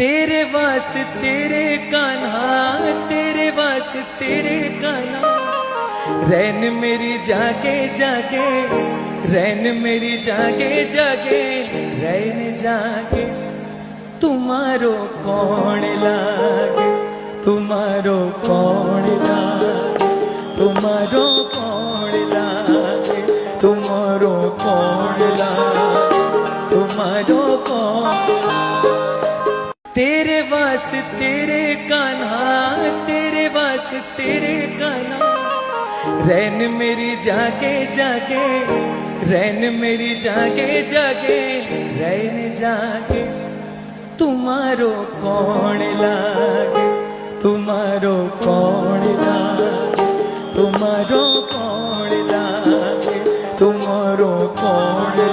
तेरे वास्ते तेरे कान्हा, तेरे वास्ते तेरे कान्हा। रैन मेरी जागे जागे, रैन मेरी जागे जागे, रैन जागे। तुम्हारो कौन लागे, तुम्हारो कौन लागे, तुम्हारो कौन लागे, तुम्हारो कौन लागे, तुम्हारो कौन। तेरे वास्ते तेरे कान्हा, तेरे वास्ते तेरे कान्हा। रैन मेरी जागे जागे, रैन मेरी जागे जागे, रैन जागे। तुम्हारो कौन लागे, तुम्हारो कौन लागे, तुम्हारो कौन लागे, तुम्हारो कौन